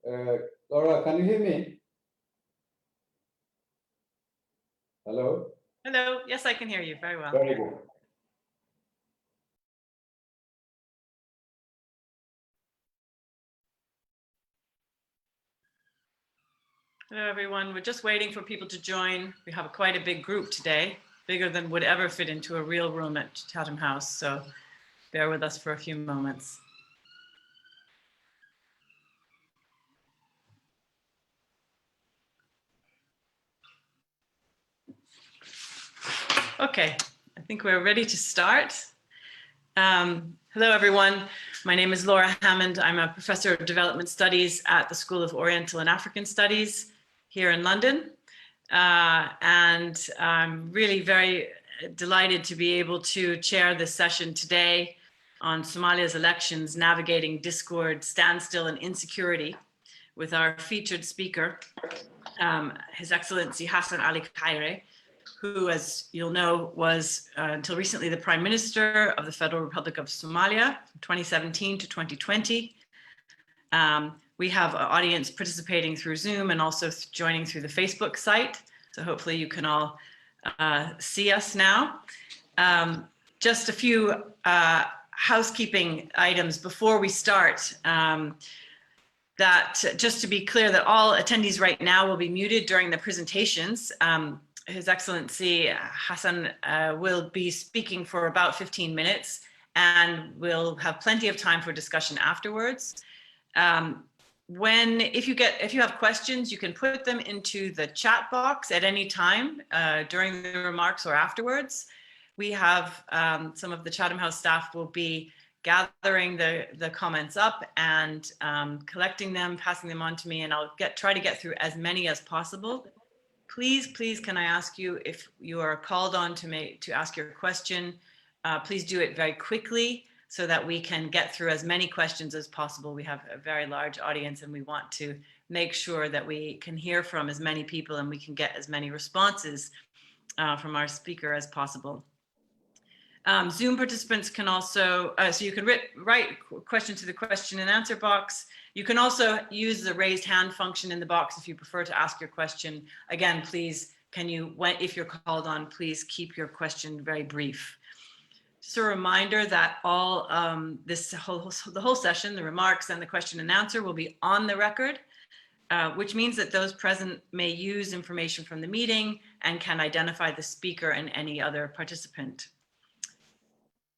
Laura, can you hear me? Hello? Hello. Yes, I can hear you very well. Very good. Hello, everyone. We're just waiting for people to join. We have quite a big group today, bigger than would ever fit into a real room at Chatham House. So bear with us for a few moments. Okay, I think we're ready to start. Hello, everyone. My name is Laura Hammond. I'm a professor of development studies at the School of Oriental and African Studies here in London. And I'm really very delighted to be able to chair this session today on Somalia's elections, navigating discord, standstill, and insecurity with our featured speaker, His Excellency Hassan Ali Khaire, who, as you'll know, was until recently the Prime Minister of the Federal Republic of Somalia from 2017 to 2020. We have an audience participating through Zoom and also joining through the Facebook site. So hopefully you can all see us now. Just a few housekeeping items before we start. That just to be clear that all attendees right now will be muted during the presentations. His Excellency Hassan will be speaking for about 15 minutes and we'll have plenty of time for discussion afterwards. If you have questions, you can put them into the chat box at any time during the remarks or afterwards. We have some of the Chatham House staff will be gathering the comments up and collecting them, passing them on to me, and I'll try to get through as many as possible. Please, can I ask you, if you are called on to ask your question, please do it very quickly so that we can get through as many questions as possible. We have a very large audience and we want to make sure that we can hear from as many people and we can get as many responses from our speaker as possible. Zoom participants can also, so you can write a question to the question and answer box. You can also use the raised hand function in the box if you prefer to ask your question. Again, please, if you're called on, please keep your question very brief. Just a reminder that all the whole session, the remarks and the question and answer will be on the record, which means that those present may use information from the meeting and can identify the speaker and any other participant.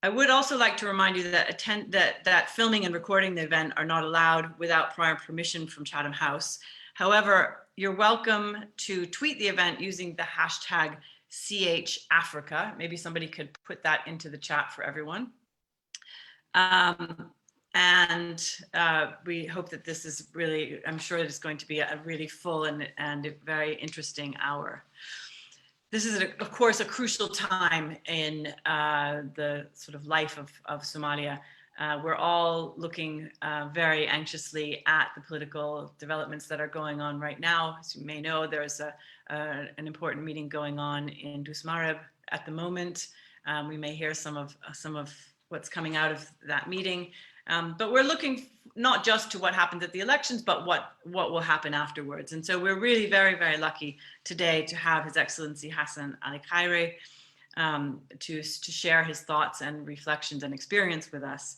I would also like to remind you that filming and recording the event are not allowed without prior permission from Chatham House. However, you're welcome to tweet the event using the hashtag #CHAfrica. Maybe somebody could put that into the chat for everyone. We hope that this is really, I'm sure it's going to be a really full and very interesting hour. This is, of course, a crucial time in the sort of life of Somalia. We're all looking very anxiously at the political developments that are going on right now. As you may know, there's an important meeting going on in Dusmareb at the moment. We may hear some of what's coming out of that meeting. But we're looking not just to what happened at the elections, but what will happen afterwards. And so we're really very, very lucky today to have His Excellency Hassan Ali Khaire to share his thoughts and reflections and experience with us.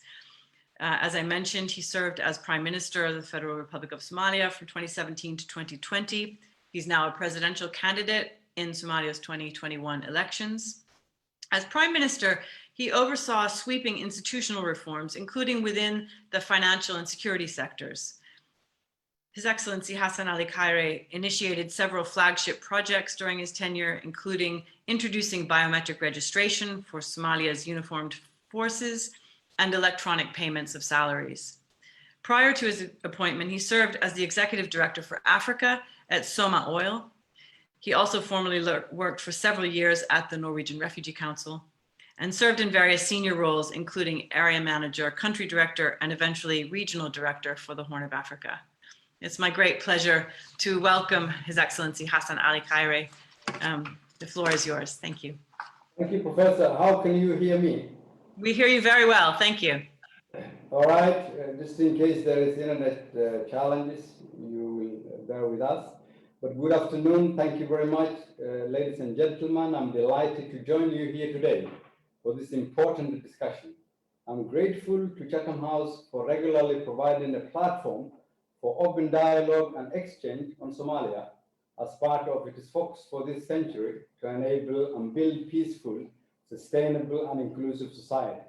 As I mentioned, he served as Prime Minister of the Federal Republic of Somalia from 2017 to 2020. He's now a presidential candidate in Somalia's 2021 elections. As Prime Minister, he oversaw sweeping institutional reforms, including within the financial and security sectors. His Excellency Hassan Ali Khaire initiated several flagship projects during his tenure, including introducing biometric registration for Somalia's uniformed forces and electronic payments of salaries. Prior to his appointment, he served as the Executive Director for Africa at Soma Oil. He also formerly worked for several years at the Norwegian Refugee Council and served in various senior roles, including area manager, country director, and eventually regional director for the Horn of Africa. It's my great pleasure to welcome His Excellency Hassan Ali Khaire. The floor is yours. Thank you. Thank you, Professor. How can you hear me? We hear you very well. Thank you. All right, just in case there is internet challenges, you will bear with us. But good afternoon, thank you very much, ladies and gentlemen. I'm delighted to join you here today for this important discussion. I'm grateful to Chatham House for regularly providing a platform for open dialogue and exchange on Somalia as part of its focus for this century to enable and build peaceful, sustainable, and inclusive societies.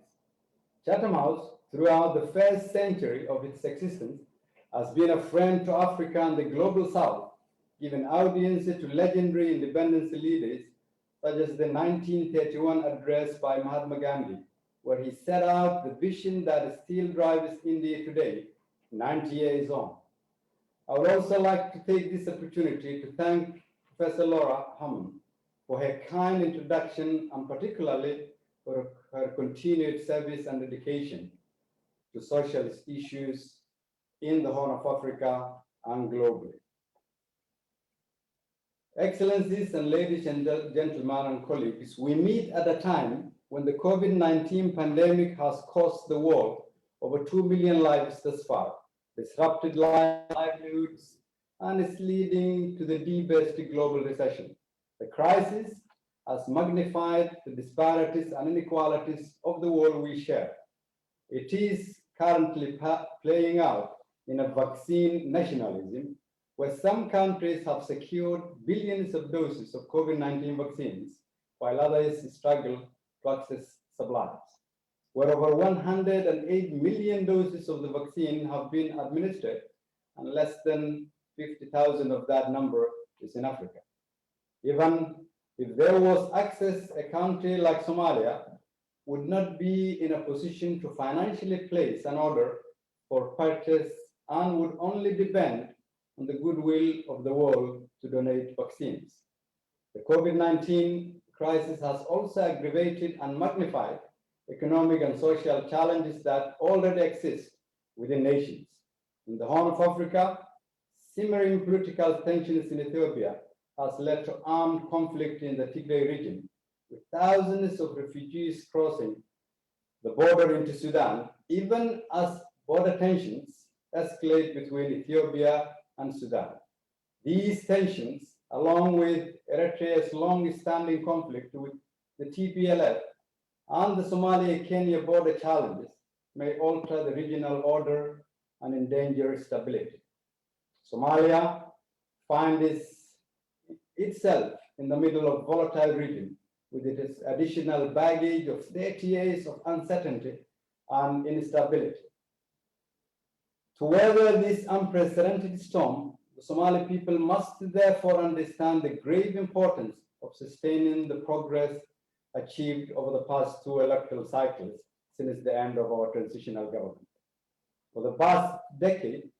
Chatham House, throughout the first century of its existence, has been a friend to Africa and the global South, giving audience to legendary independence leaders such as the 1931 address by Mahatma Gandhi, where he set out the vision that still drives India today, 90 years on. I would also like to take this opportunity to thank Professor Laura Hammond for her kind introduction and particularly for her continued service and dedication to socialist issues in the Horn of Africa and globally. Excellencies and ladies and gentlemen and colleagues, we meet at a time when the COVID-19 pandemic has cost the world over 2 million lives thus far, disrupted livelihoods, and is leading to the deepest global recession. The crisis has magnified the disparities and inequalities of the world we share. It is currently playing out in a vaccine nationalism, where some countries have secured billions of doses of COVID-19 vaccines, while others struggle to access supplies, where over 108 million doses of the vaccine have been administered, and less than 50,000 of that number is in Africa. Even if there was access, a country like Somalia would not be in a position to financially place an order for purchase and would only depend on the goodwill of the world to donate vaccines. The COVID-19 crisis has also aggravated and magnified economic and social challenges that already exist within nations. In the Horn of Africa, simmering political tensions in Ethiopia has led to armed conflict in the Tigray region, with thousands of refugees crossing the border into Sudan, even as border tensions escalate between Ethiopia and Sudan. These tensions, along with Eritrea's long-standing conflict with the TPLF and the Somalia-Kenya border challenges, may alter the regional order and endanger stability. Somalia finds itself in the middle of volatile region with its additional baggage of 30 years of uncertainty and instability. To weather this unprecedented storm, the Somali people must therefore understand the grave importance of sustaining the progress achieved over the past 2 electoral cycles since the end of our transitional government. For the past decade,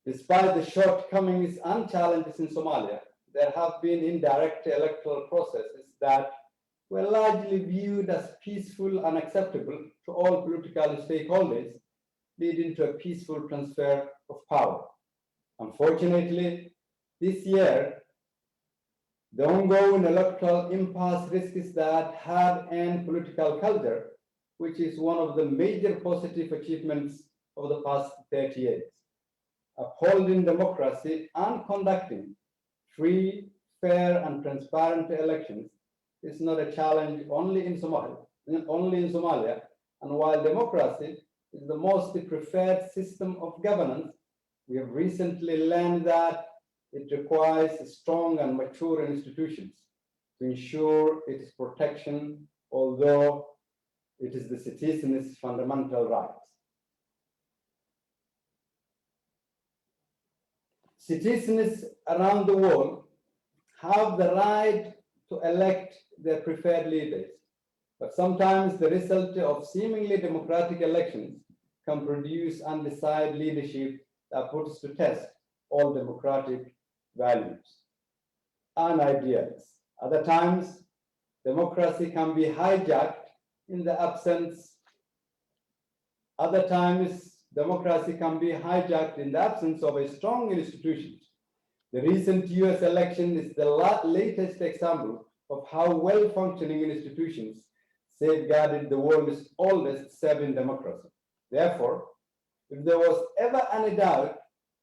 despite the shortcomings and challenges in Somalia, there have been indirect electoral processes that were largely viewed as peaceful and acceptable to all political stakeholders, leading to a peaceful transfer of power. Unfortunately, this year, the ongoing electoral impasse risks that hard-earned political culture, which is one of the major positive achievements of the past 30 years. Upholding democracy and conducting free, fair, and transparent elections is not a challenge only in Somalia. And while democracy is the most preferred system of governance, we have recently learned that it requires strong and mature institutions to ensure its protection, although it is the citizens' fundamental rights. Citizens around the world have the right to elect their preferred leaders, but sometimes the result of seemingly democratic elections can produce undecided leadership that puts to test all democratic values and ideals. Other times, democracy can be hijacked in the absence. Other times, democracy can be hijacked in the absence of a strong institutions. The recent US election is the latest example of how well-functioning institutions safeguarded the world's oldest serving democracy. Therefore, if there was ever any doubt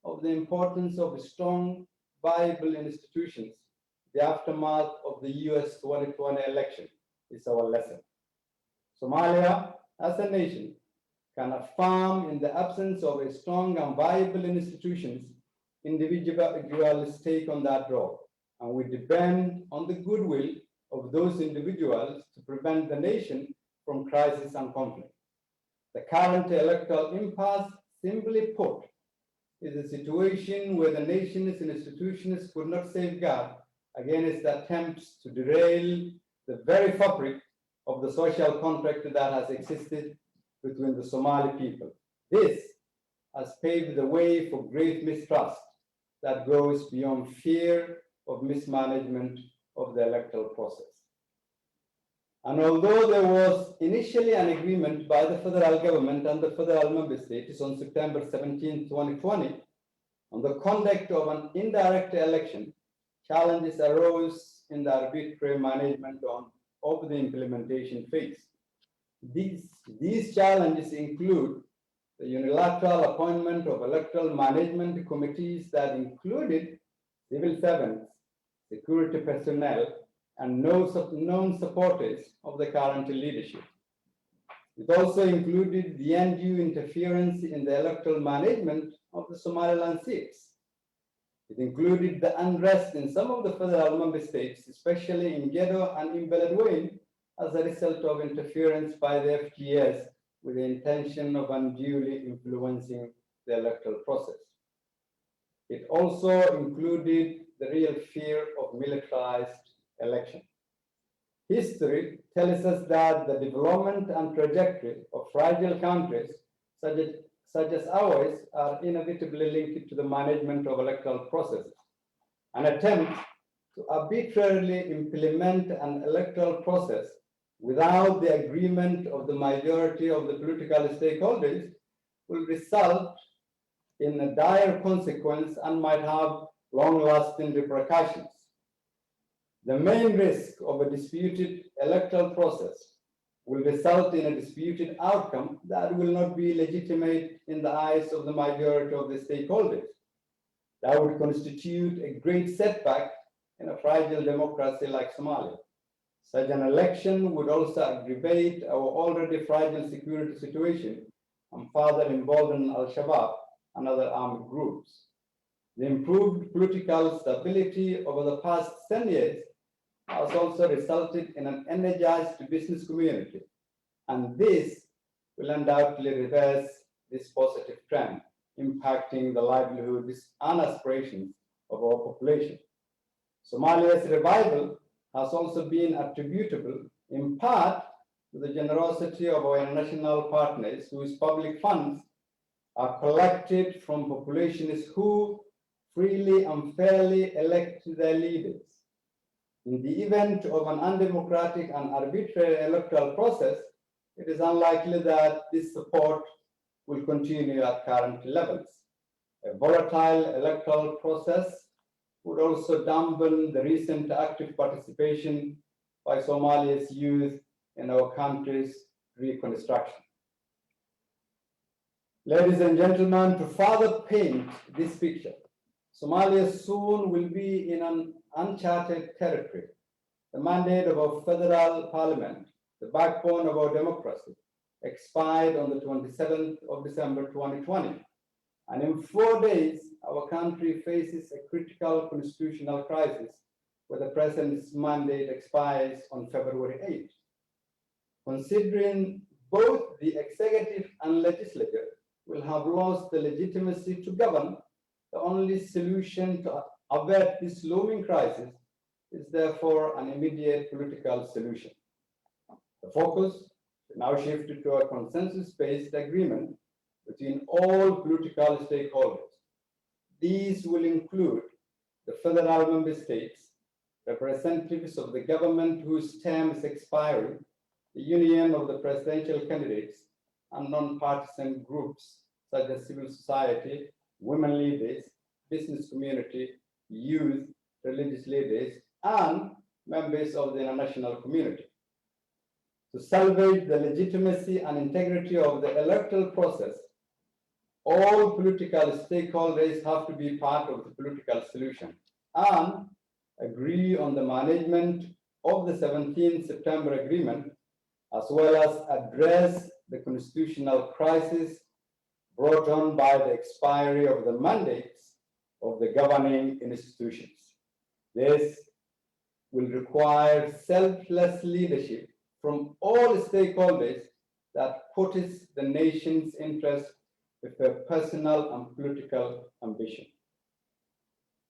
of the importance of strong, viable institutions, the aftermath of the US 2020 election is our lesson. Somalia, as a nation, can affirm in the absence of a strong and viable institutions, individuals take on that role, and we depend on the goodwill of those individuals to prevent the nation from crisis and conflict. The current electoral impasse, simply put, is a situation where the nation's institutions could not safeguard against attempts to derail the very fabric of the social contract that has existed between the Somali people. This has paved the way for great mistrust that goes beyond fear of mismanagement of the electoral process. And although there was initially an agreement by the federal government and the federal member states on September 17, 2020, on the conduct of an indirect election, challenges arose in the arbitrary management of the implementation phase. These challenges include the unilateral appointment of electoral management committees that included civil servants, security personnel, and known supporters of the current leadership. It also included the undue interference in the electoral management of the Somaliland seats. It included the unrest in some of the federal member states, especially in Gedo and in Beledweyne, as a result of interference by the FGS with the intention of unduly influencing the electoral process. It also included the real fear of militarized election. History tells us that the development and trajectory of fragile countries such as ours are inevitably linked to the management of electoral processes. An attempt to arbitrarily implement an electoral process without the agreement of the majority of the political stakeholders will result in a dire consequence and might have long-lasting repercussions. The main risk of a disputed electoral process will result in a disputed outcome that will not be legitimate in the eyes of the majority of the stakeholders. That would constitute a great setback in a fragile democracy like Somalia. Such an election would also aggravate our already fragile security situation and further embolden Al-Shabaab and other armed groups. The improved political stability over the past 10 years has also resulted in an energized business community, and this will undoubtedly reverse this positive trend, impacting the livelihoods and aspirations of our population. Somalia's revival has also been attributable in part to the generosity of our international partners whose public funds are collected from populations who freely and fairly elect their leaders. In the event of an undemocratic and arbitrary electoral process, it is unlikely that this support will continue at current levels. A volatile electoral process would also dampen the recent active participation by Somalia's youth in our country's reconstruction. Ladies and gentlemen, to further paint this picture, Somalia soon will be in an uncharted territory. The mandate of our federal parliament, the backbone of our democracy, expired on the 27th of December 2020. And in 4 days, our country faces a critical constitutional crisis where the president's mandate expires on February 8th. Considering both the executive and legislature will have lost the legitimacy to govern, the only solution to avert this looming crisis is therefore an immediate political solution. The focus is now shifted to a consensus-based agreement between all political stakeholders. These will include the federal member states, representatives of the government whose term is expiring, the union of the presidential candidates, and non-partisan groups such as civil society, women leaders, business community, youth, religious leaders, and members of the international community. To salvage the legitimacy and integrity of the electoral process, all political stakeholders have to be part of the political solution and agree on the management of the 17th September Agreement, as well as address the constitutional crisis brought on by the expiry of the mandates of the governing institutions. This will require selfless leadership from all stakeholders that puts the nation's interest before personal and political ambition.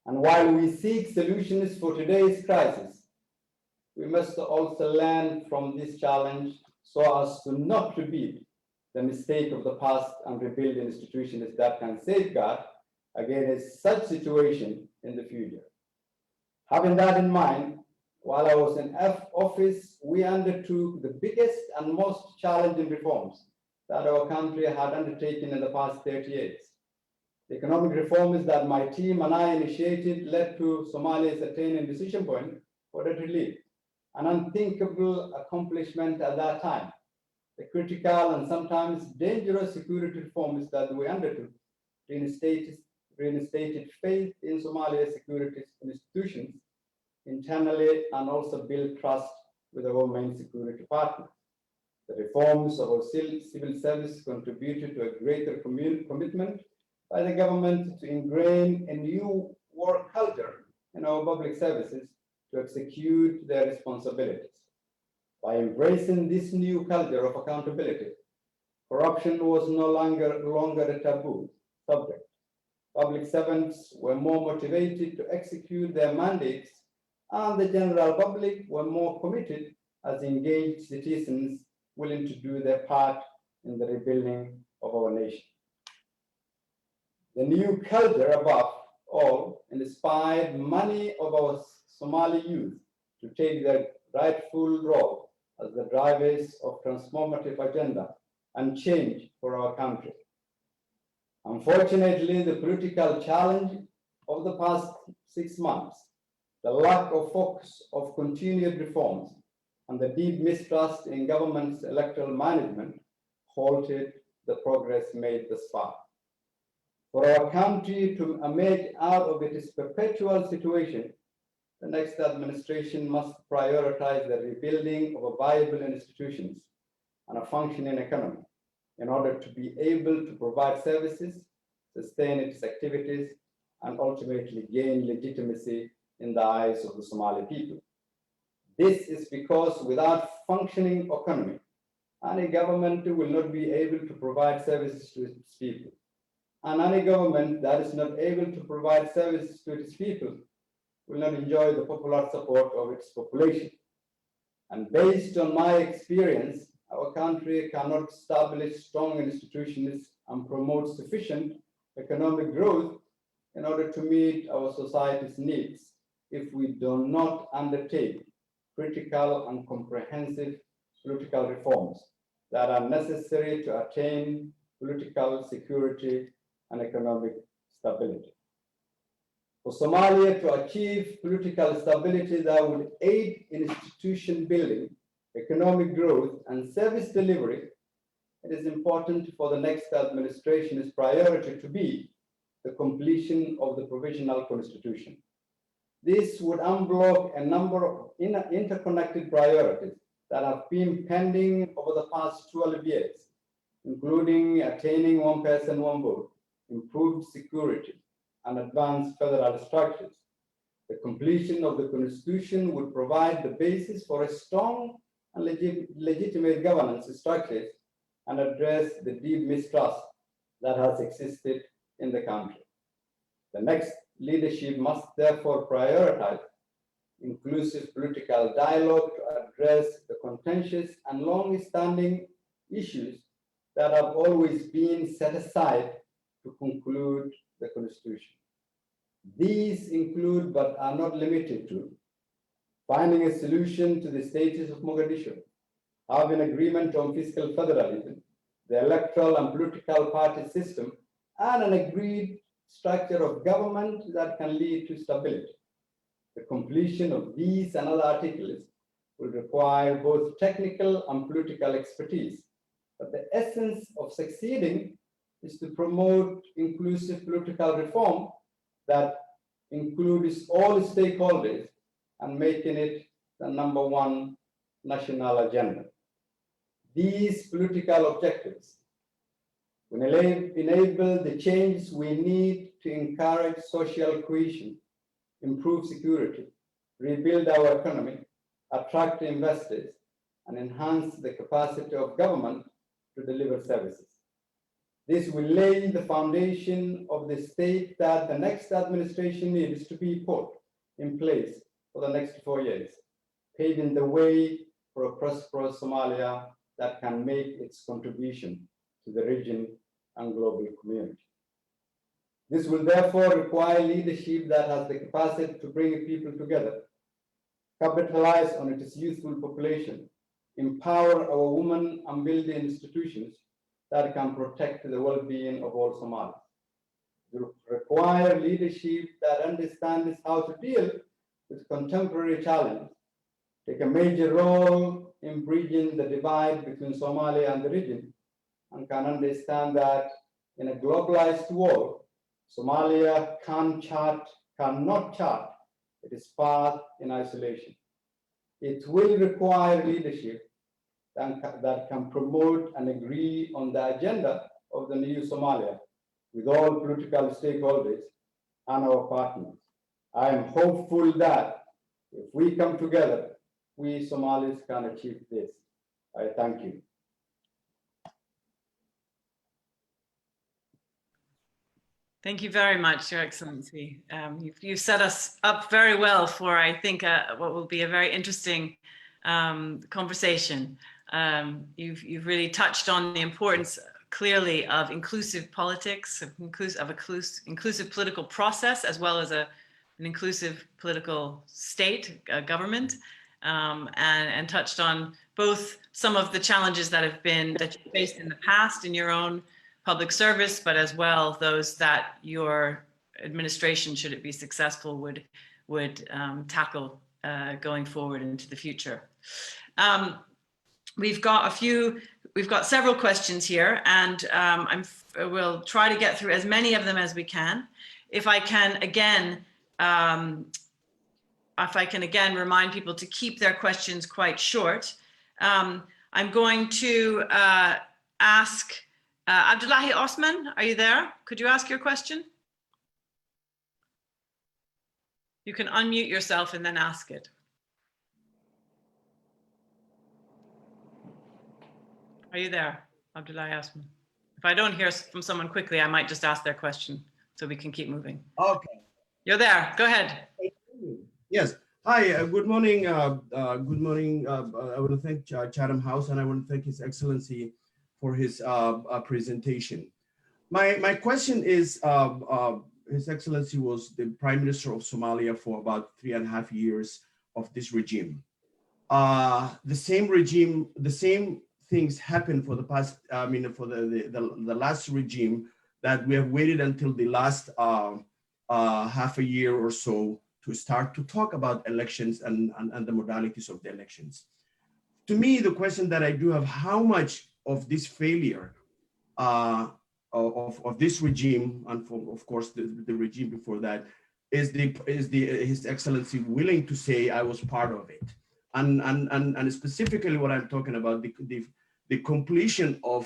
And while we seek solutions for today's crisis, we must also learn from this challenge so as to not repeat the mistake of the past and rebuild institutions that can safeguard against such situation in the future. Having that in mind, while I was in office, we undertook the biggest and most challenging reforms that our country had undertaken in the past 30 years. The economic reforms that my team and I initiated led to Somalia's attaining decision point for debt relief, an unthinkable accomplishment at that time. The critical and sometimes dangerous security reforms that we undertook reinstated faith in Somalia's security institutions internally and also build trust with our main security partners. The reforms of our civil service contributed to a greater commitment by the government to ingrain a new work culture in our public services to execute their responsibilities. By embracing this new culture of accountability, corruption was no longer a taboo subject. Public servants were more motivated to execute their mandates, and the general public were more committed as engaged citizens willing to do their part in the rebuilding of our nation. The new culture, above all, inspired many of our Somali youth to take their rightful role as the drivers of transformative agenda and change for our country. Unfortunately, the political challenge of the past 6 months, the lack of focus of continued reforms, and the deep mistrust in government's electoral management halted the progress made thus far. For our country to emerge out of its perpetual situation, the next administration must prioritize the rebuilding of viable institutions and a functioning economy in order to be able to provide services, sustain its activities, and ultimately gain legitimacy in the eyes of the Somali people. This is because without functioning economy, any government will not be able to provide services to its people. And any government that is not able to provide services to its people will not enjoy the popular support of its population. And based on my experience, our country cannot establish strong institutions and promote sufficient economic growth in order to meet our society's needs if we do not undertake critical and comprehensive political reforms that are necessary to attain political security and economic stability. For Somalia to achieve political stability that would aid in institution building, economic growth, and service delivery, it is important for the next administration's priority to be the completion of the provisional constitution. This would unblock a number of interconnected priorities that have been pending over the past 12 years, including attaining one person, one vote, improved security, and advanced federal structures. The completion of the constitution would provide the basis for a strong and legitimate governance structures and address the deep mistrust that has existed in the country. The next leadership must therefore prioritize inclusive political dialogue to address the contentious and long-standing issues that have always been set aside to conclude the Constitution. These include, but are not limited to, finding a solution to the status of Mogadishu, having agreement on fiscal federalism, the electoral and political party system, and an agreed structure of government that can lead to stability. The completion of these and other articles will require both technical and political expertise. But the essence of succeeding is to promote inclusive political reform that includes all stakeholders and making it the #1 national agenda. These political objectives will enable the changes we need to encourage social cohesion, improve security, rebuild our economy, attract investors, and enhance the capacity of government to deliver services. This will lay the foundation of the state that the next administration needs to be put in place for the next 4 years, paving the way for a prosperous Somalia that can make its contribution to the region and global community. This will therefore require leadership that has the capacity to bring people together, capitalize on its youthful population, empower our women, and build the institutions that can protect the well-being of all Somalis. It will require leadership that understands how to deal with contemporary challenges, take a major role in bridging the divide between Somalia and the region, and can understand that in a globalized world, Somalia cannot chart its path in isolation. It will require leadership that can promote and agree on the agenda of the new Somalia with all political stakeholders and our partners. I am hopeful that if we come together, we Somalis can achieve this. I thank you. Thank you very much, Your Excellency. You've set us up very well for, I think, what will be a very interesting conversation. You've really touched on the importance, clearly, of inclusive politics, of inclusive political process, as well as an inclusive political state, government, and touched on both some of the challenges that you faced in the past in your own public service, but as well those that your administration, should it be successful, would tackle going forward into the future. We've got several questions here, and we'll try to get through as many of them as we can. If I can again remind people to keep their questions quite short. I'm going to ask Abdullahi Osman, are you there? Could you ask your question? You can unmute yourself and then ask it. Are you there, Abdullahi Osman? If I don't hear from someone quickly, I might just ask their question so we can keep moving. Okay. You're there, go ahead. Yes. Hi, good morning. Good morning. I want to thank Chatham House, and I want to thank His Excellency for his presentation. My question is, His Excellency was the Prime Minister of Somalia for about 3.5 years of this regime. The same regime, the same things happened for the past, for the last regime, that we have waited until the last half a year or so to start to talk about elections and the modalities of the elections. To me, the question that I do have, how much of this failure of this regime, and of course the regime before that, is His Excellency willing to say I was part of it, and specifically what I'm talking about, the completion of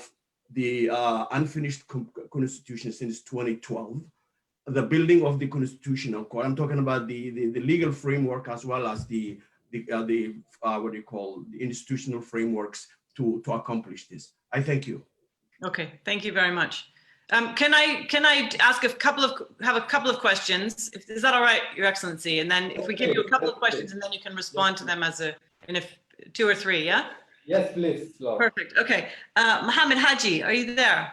the unfinished constitution since 2012, the building of the constitutional court. I'm talking about the legal framework, as well as the what do you call, the institutional frameworks to accomplish this. I thank you. Okay, thank you very much. Can I ask have a couple of questions? Is that all right, Your Excellency? And then if we give you a couple of questions, and then you can respond to them in 2 or 3, yeah? Yes, please. Lord. Perfect. Okay. Mohammed Haji, are you there?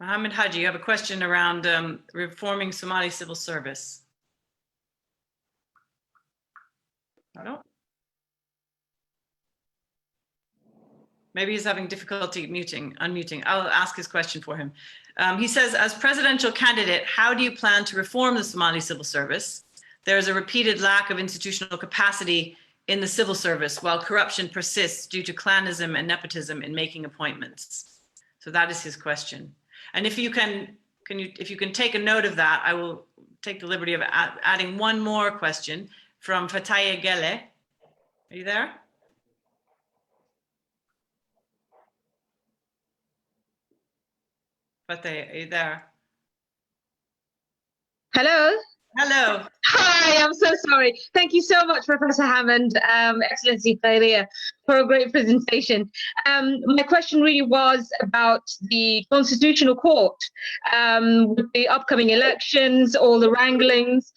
Mohammed Haji, you have a question around reforming Somali civil service. No? Maybe he's having difficulty unmuting. I'll ask his question for him. He says, as presidential candidate, how do you plan to reform the Somali civil service? There is a repeated lack of institutional capacity in the civil service while corruption persists due to clanism and nepotism in making appointments. So that is his question. And if you can take a note of that, I will take the liberty of adding one more question from Fataye Gele. Are you there? Fataye, are you there? Hello. Hello. Hi, I'm so sorry. Thank you so much, Professor Hammond, Excellency Khaire, for a great presentation. My question really was about the Constitutional Court, with the upcoming elections, all the wranglings,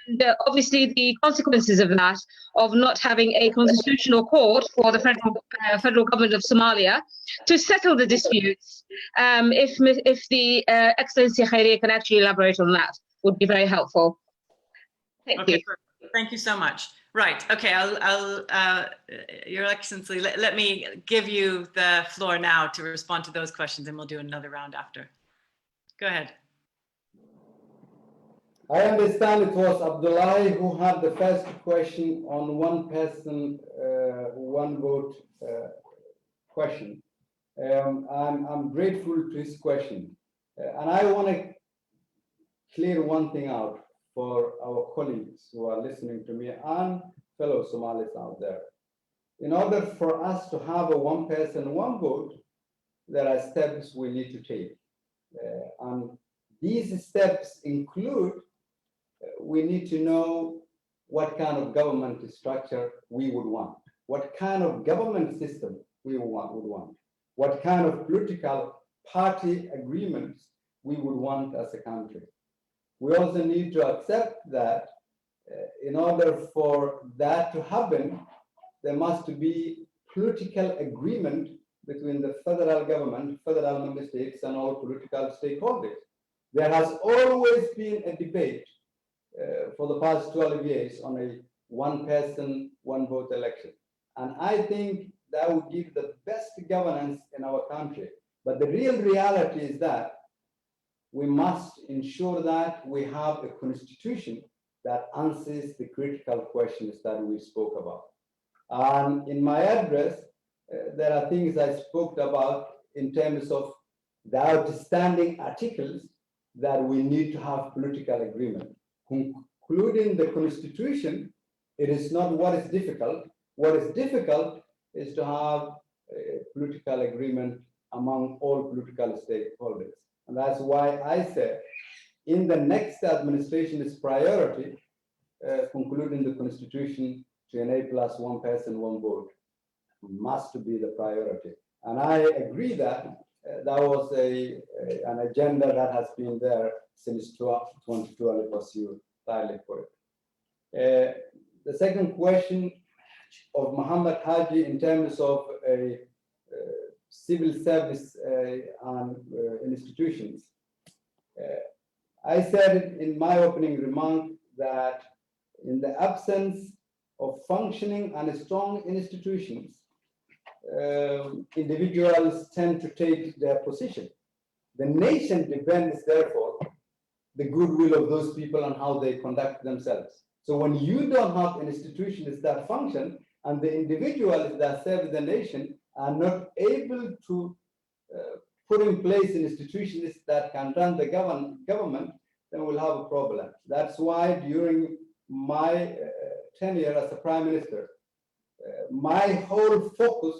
and obviously the consequences of that, of not having a Constitutional Court for the federal government of Somalia to settle the disputes. If the Excellency Khaire can actually elaborate on that, would be very helpful. Thank you. Thank you so much. Right. Okay. Your Excellency, let me give you the floor now to respond to those questions, and we'll do another round after. Go ahead. I understand it was Abdullahi who had the first question on one person, one vote question. I'm grateful to his question. And I want to clear one thing out for our colleagues who are listening to me and fellow Somalis out there. In order for us to have a one person, one vote, there are steps we need to take. And these steps include, we need to know what kind of government structure we would want, what kind of government system we would want, what kind of political party agreements we would want as a country. We also need to accept that in order for that to happen, there must be political agreement between the federal government, federal member states, and all political stakeholders. There has always been a debate for the past 12 years on a one person, one vote election. And I think that would give the best governance in our country. But the real reality is that we must ensure that we have a constitution that answers the critical questions that we spoke about. And in my address, there are things I spoke about in terms of the outstanding articles that we need to have political agreement. Concluding the constitution, it is not what is difficult. What is difficult is to have a political agreement among all political stakeholders. And that's why I said, in the next administration's priority, concluding the constitution to enable us one person, one vote must be the priority. And I agree that that was an agenda that has been there since 2012. I pursue tirelessly for it. The second question of Muhammad Haji in terms of a civil service and institutions. I said in my opening remark that in the absence of functioning and strong institutions, individuals tend to take their position. The nation depends, therefore, the goodwill of those people and how they conduct themselves. So when you don't have institutions that function and the individuals that serve the nation are not able to put in place institutions that can run the government, then we'll have a problem. That's why during my tenure as a prime minister, my whole focus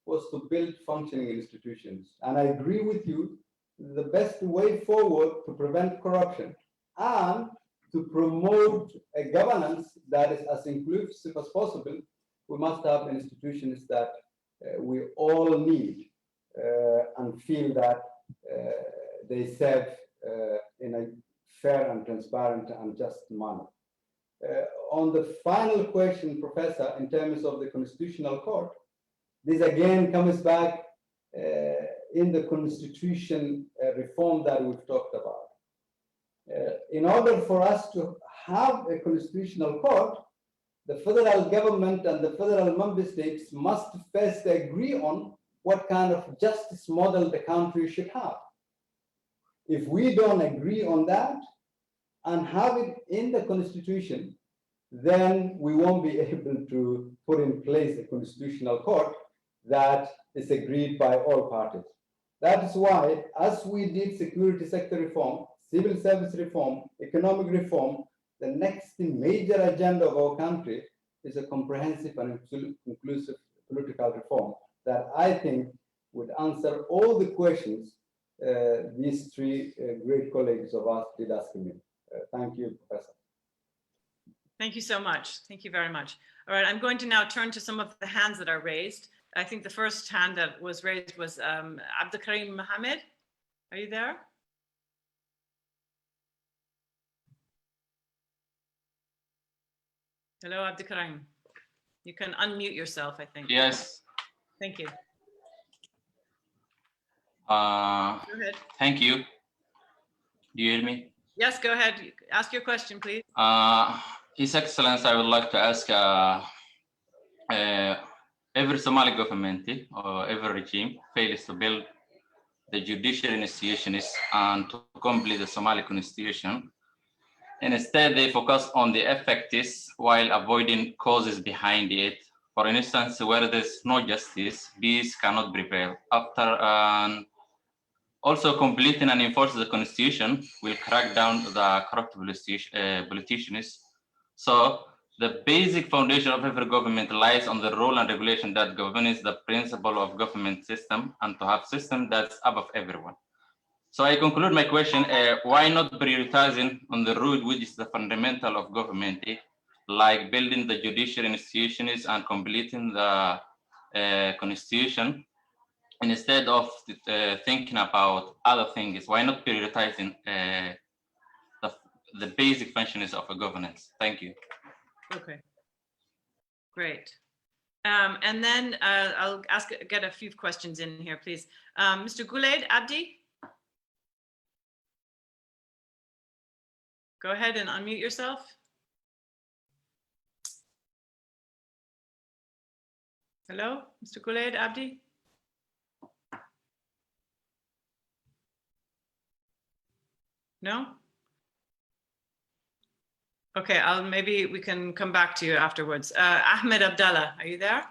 was to build functioning institutions. And I agree with you, the best way forward to prevent corruption and to promote a governance that is as inclusive as possible, we must have institutions that we all need and feel that they serve in a fair and transparent and just manner. On the final question, Professor, in terms of the Constitutional Court, this again comes back in the Constitution reform that we've talked about. In order for us to have a Constitutional Court, the federal government and the federal member states must first agree on what kind of justice model the country should have. If we don't agree on that and have it in the constitution, then we won't be able to put in place a constitutional court that is agreed by all parties. That is why, as we did security sector reform, civil service reform, economic reform, the next major agenda of our country is a comprehensive and inclusive political reform that I think would answer all the questions these three great colleagues of us did ask me. Thank you, Professor. Thank you so much. Thank you very much. All right, I'm going to now turn to some of the hands that are raised. I think the first hand that was raised was Abdulkarim Mohammed. Are you there? Hello, Abdulkarim. You can unmute yourself, I think. Yes. Thank you. Go ahead. Thank you. Do you hear me? Yes, go ahead. Ask your question, please. His Excellency, I would like to ask every Somali government or every regime fails to build the judicial institutions and to complete the Somali constitution. And instead, they focus on the effects while avoiding causes behind it. For instance, where there's no justice, peace cannot prevail. After also completing and enforcing the constitution will crack down the corrupt politicians. So the basic foundation of every government lies on the rule and regulation that governs the principle of government system and to have system that's above everyone. So I conclude my question, why not prioritizing on the root which is the fundamental of government, like building the judicial institutions and completing the constitution, instead of thinking about other things? Why not prioritizing the basic functions of a governance? Thank you. Okay, great. And then I'll get a few questions in here, please. Mr. Gulaid Abdi? Go ahead and unmute yourself. Hello, Mr. Gulaid Abdi? No? Okay, maybe we can come back to you afterwards. Ahmed Abdallah, are you there?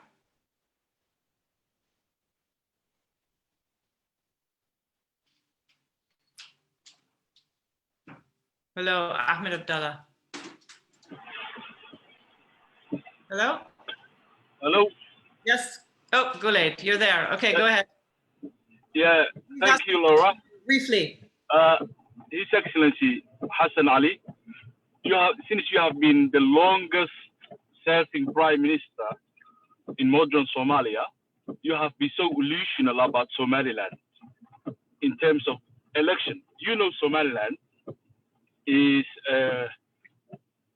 Hello, Ahmed Abdallah. Hello? Hello? Yes. Oh, Gulaid, you're there. Okay, go ahead. Yeah, thank you, Laura. Briefly. His Excellency Hassan Ali, since you have been the longest serving Prime Minister in modern Somalia, you have been so illusional about Somaliland in terms of election. You know, Somaliland is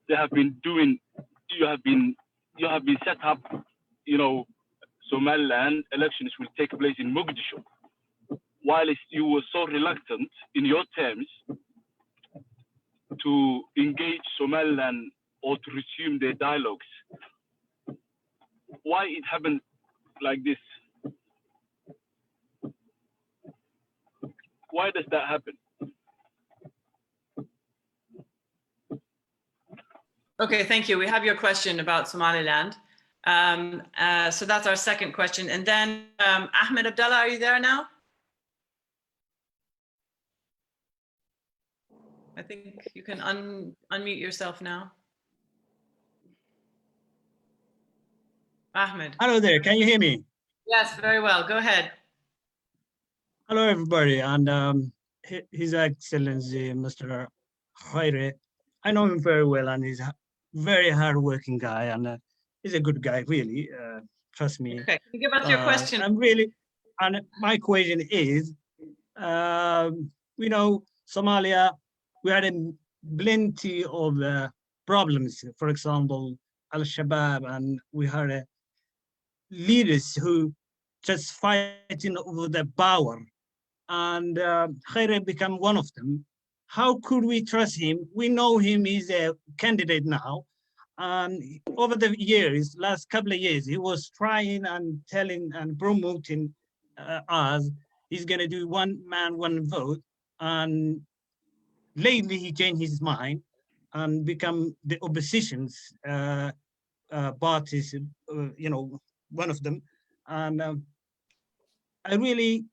they have been doing. You have been set up. You know, Somaliland elections will take place in Mogadishu. While you were so reluctant in your terms to engage Somaliland or to resume their dialogues, why it happened like this? Why does that happen? Okay, thank you. We have your question about Somaliland. So that's our second question. And then Ahmed Abdallah, are you there now? I think you can unmute yourself now. Ahmed. Hello there, can you hear me? Yes, very well. Go ahead. Hello, everybody, and His Excellency, Mr. Khaire. I know him very well, and he's a very hardworking guy, and he's a good guy, really. Trust me. Okay, can you give us your question? And my question is, Somalia, we had plenty of problems. For example, Al-Shabaab, and we had leaders who just fighting over the power, and Khaire became one of them. How could we trust him? We know him, he's a candidate now. And over the years, last couple of years, he was trying and telling and promoting us he's going to do one man, one vote. And lately he changed his mind and become the opposition's parties, one of them. And I really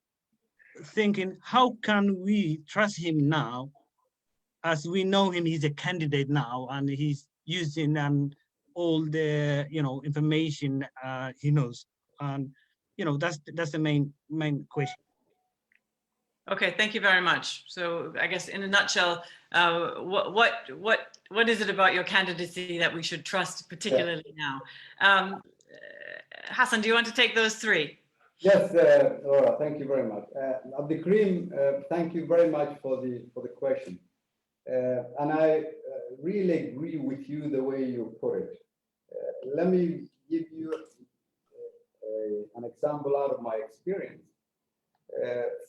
thinking, how can we trust him now, as we know him, he's a candidate now, and he's using all the information he knows, and that's the main question. Okay, thank you very much. So I guess in a nutshell, what is it about your candidacy that we should trust particularly now? Hassan, do you want to take those three? Yes, Laura, thank you very much. Abdikrim, thank you very much for the question. And I really agree with you the way you put it. Let me give you an example out of my experience.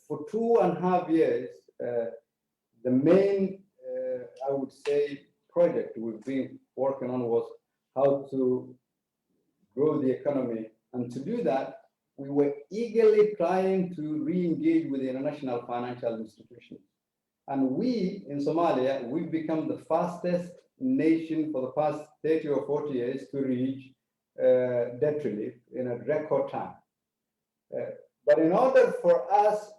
For 2.5 years, the main, I would say, project we've been working on was how to grow the economy. And to do that, we were eagerly trying to re-engage with the international financial institutions. And we, in Somalia, we've become the fastest nation for the past 30 or 40 years to reach debt relief in a record time. But in order for us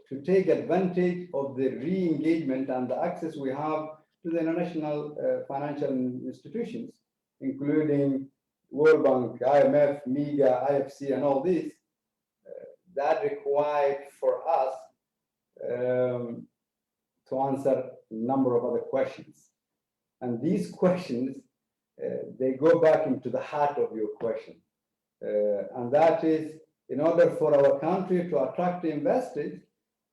to take advantage of the re-engagement and the access we have to the international financial institutions, including World Bank, IMF, MIGA, IFC, and all these, that required for us to answer a number of other questions. And these questions, they go back into the heart of your question. And that is, in order for our country to attract investors,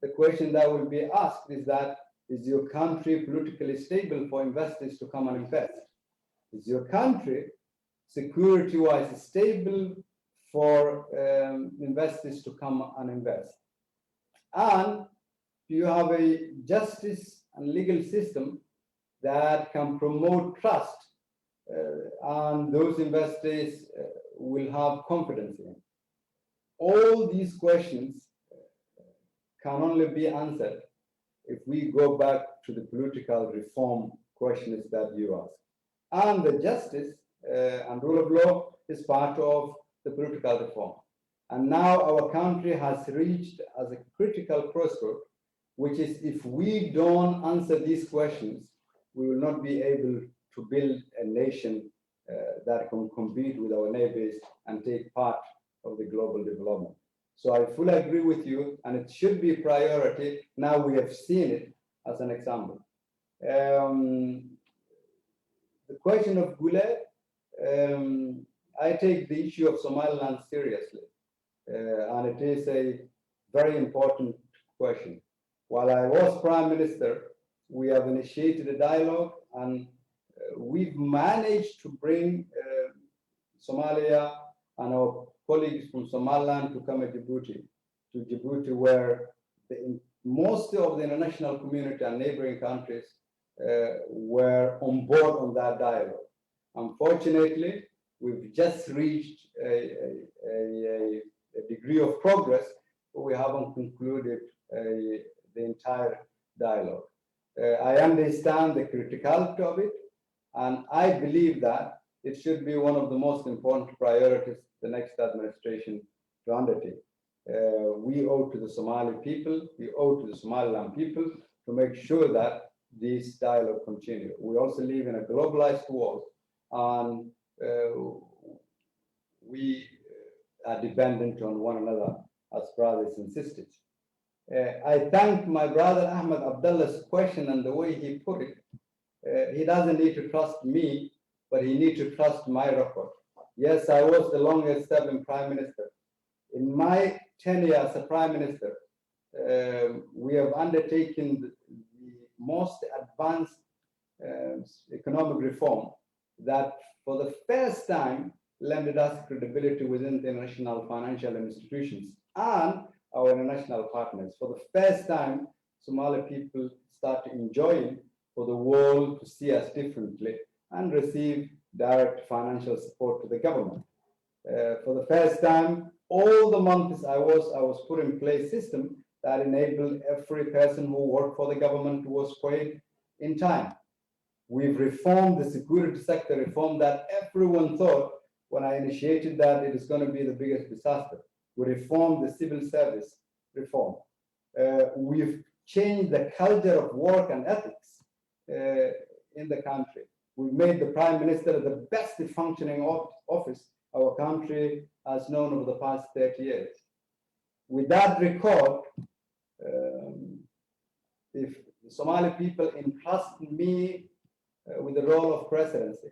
the question that will be asked is that, is your country politically stable for investors to come and invest? Is your country security-wise stable for investors to come and invest? And do you have a justice and legal system that can promote trust and those investors will have confidence in? All these questions can only be answered if we go back to the political reform questions that you asked. And the justice and rule of law is part of the political reform. And now our country has reached as a critical crossroad, which is if we don't answer these questions, we will not be able to build a nation that can compete with our neighbors and take part of the global development. So I fully agree with you, and it should be a priority. Now we have seen it as an example. The question of Gule, I take the issue of Somaliland seriously, and it is a very important question. While I was Prime Minister, we have initiated a dialogue, and we've managed to bring Somalia and our colleagues from Somaliland to come to Djibouti, where most of the international community and neighboring countries were on board on that dialogue. Unfortunately, we've just reached a degree of progress, but we haven't concluded the entire dialogue. I understand the criticality of it, and I believe that it should be one of the most important priorities the next administration to undertake. We owe to the Somali people, we owe to the Somaliland people to make sure that this dialogue continues. We also live in a globalized world, and we are dependent on one another as brothers and sisters. I thank my brother Ahmed Abdullah's question and the way he put it. He doesn't need to trust me, but he needs to trust my record. Yes, I was the longest serving Prime Minister. In my tenure as a Prime Minister, we have undertaken the most advanced economic reform that for the first time lended us credibility within the international financial institutions and our international partners. For the first time, Somali people start enjoying for the world to see us differently and receive direct financial support to the government. For the first time, all the months I was put in place system that enabled every person who worked for the government was paid in time. We've reformed the security sector reform that everyone thought when I initiated that it is going to be the biggest disaster. We reformed the civil service reform. We've changed the culture of work and ethics in the country. We've made the Prime Minister the best functioning office our country has known over the past 30 years. With that record, if the Somali people entrust me with the role of presidency,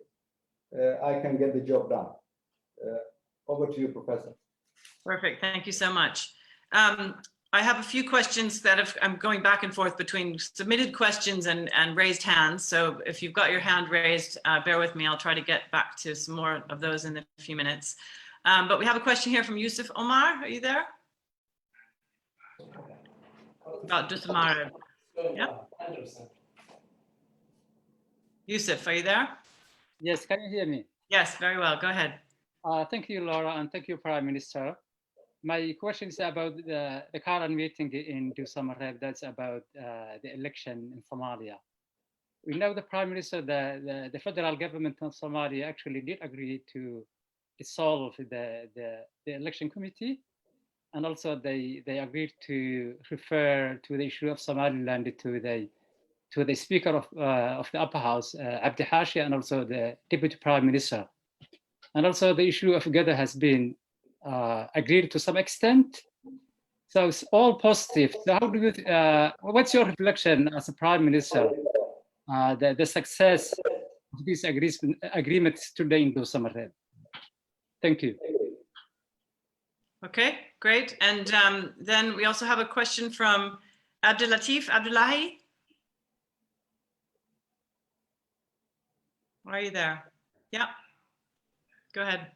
I can get the job done. Over to you, Professor. Perfect. Thank you so much. I have a few questions that I'm going back and forth between submitted questions and raised hands. So if you've got your hand raised, bear with me. I'll try to get back to some more of those in a few minutes. But we have a question here from Yusuf Omar. Are you there? Just Omar. Yeah. Yusuf, are you there? Yes, can you hear me? Yes, very well. Go ahead. Thank you, Laura, and thank you, Prime Minister. My question is about the current meeting in Dusamareb. That's about the election in Somalia. We know the Prime Minister, the federal government of Somalia actually did agree to dissolve the election committee, and also they agreed to refer to the issue of Somaliland to the Speaker of the Upper House, Abdi Hashi, and also the Deputy Prime Minister. And also the issue of Gada has been agreed to some extent. So it's all positive. So how do you, what's your reflection as a Prime Minister, the success of these agreements today in Dusamareb? Thank you. Okay, great. And then we also have a question from Abdullahi. Are you there? Yeah, go ahead.